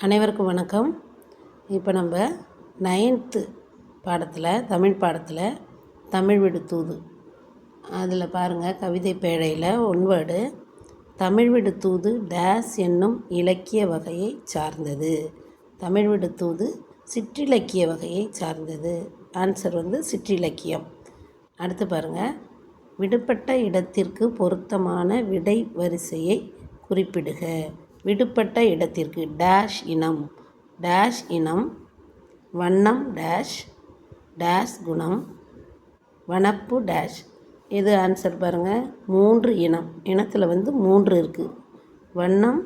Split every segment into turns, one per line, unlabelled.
அனைவருக்கும் வணக்கம். இப்போ நம்ம 9th பாடத்தில் தமிழ் பாடத்தில் தமிழ் விடு தூது அதில் பாருங்கள், கவிதை பேழையில் ஒன்வேர்டு தமிழ் விடு தூது டேஸ் என்னும் இலக்கிய வகையை சார்ந்தது. தமிழ் விடு தூது சிற்றிலக்கிய வகையை சார்ந்தது. ஆன்சர் சிற்றிலக்கியம். அடுத்து பாருங்கள், விடுபட்ட இடத்திற்கு பொருத்தமான விடை வரிசையை குறிப்பிடுக. விடுபட்ட இடத்திற்கு டேஷ் இனம் வண்ணம் டேஷ் குணம் வனப்பு டேஷ். இது ஆன்சர் பாருங்கள். 3 இனத்தில் 3 இருக்குது. வண்ணம்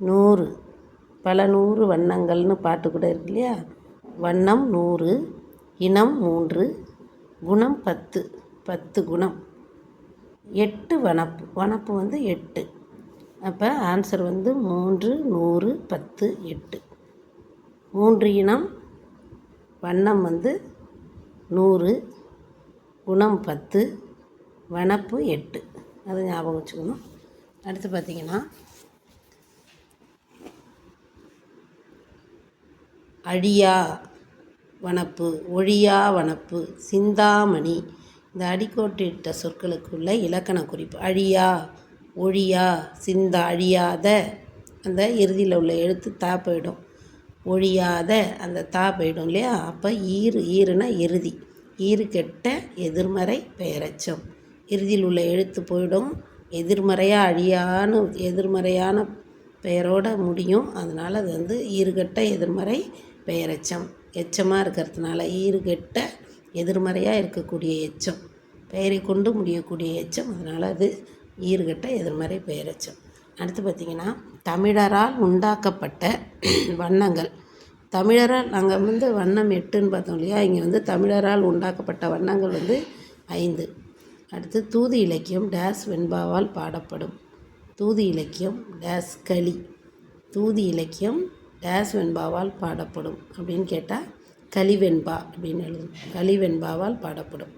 100, பல 100 வண்ணங்கள்னு பாட்டு கூட இருக்கு இல்லையா. வண்ணம் 100, இனம் 3, குணம் 10 குணம், 8 வனப்பு 8. அப்போ ஆன்சர் 3, 100, 10, 8. 3 இனம், வண்ணம் 100, குணம் 10, வனப்பு 8. அது ஞாபகம் வச்சுக்கணும். அடுத்து பார்த்திங்கன்னா, அழியா வனப்பு, ஒழியா வனப்பு, சிந்தாமணி. இந்த அடிக்கோட்டிட்ட சொற்களுக்குள்ள இலக்கண குறிப்பு. அழியா, ஒழியா, சிந்தா, அழியாத அந்த இறுதியில் உள்ள எழுத்து தா போயிடும். ஒழியாத அந்த தா போயிடும் இல்லையா. அப்போ ஈருனா இறுதி. ஈறு கெட்ட எதிர்மறை பெயரச்சம். இறுதியில் உள்ள எழுத்து போயிடும். எதிர்மறையாக எதிர்மறையான பெயரோடு முடியும். அதனால் அது ஈறுகெட்ட எதிர்மறை பெயரச்சம். எச்சமாக இருக்கிறதுனால ஈறுகெட்ட எதிர்மறையாக இருக்கக்கூடிய எச்சம், பெயரை கொண்டு முடியக்கூடிய எச்சம். அதனால் அது ஈறுகெட்ட எதிர்மறை பெயரச்சம். அடுத்து பார்த்திங்கன்னா, தமிழரால் உண்டாக்கப்பட்ட வண்ணங்கள். தமிழரால் நாங்கள் வண்ணம் 8ன்னு பார்த்தோம் இல்லையா. இங்கே தமிழரால் உண்டாக்கப்பட்ட வண்ணங்கள் 5. அடுத்து, தூது இலக்கியம் டேஸ் வெண்பாவால் பாடப்படும். தூது இலக்கியம் டேஸ் களி. தூது இலக்கியம் டேஸ் வெண்பாவால் பாடப்படும் அப்படின்னு கேட்டால் களிவெண்பா அப்படின்னு எழுதும். களிவெண்பாவால் பாடப்படும்.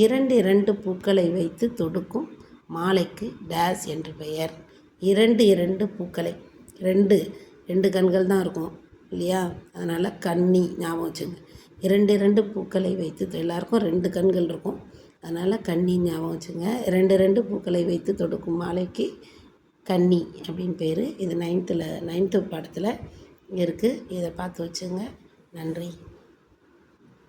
2 பூக்களை வைத்து தொடுக்கும் மாலைக்கு டேஸ் என்று பெயர். 2 பூக்களை, 2 கண்கள் தான் இருக்கும் இல்லையா. அதனால் கன்னி ஞாபகம் வச்சுங்க. 2 பூக்களை வைத்து, எல்லாருக்கும் 2 கண்கள் இருக்கும். அதனால் கன்னி ஞாபகம் வச்சுங்க. 2 பூக்களை வைத்து தொடுக்கும் மாலைக்கு கன்னி அப்படின்னு பேர். இது 9th பாடத்தில் இருக்குது. இதை பார்த்து வச்சுங்க. நன்றி.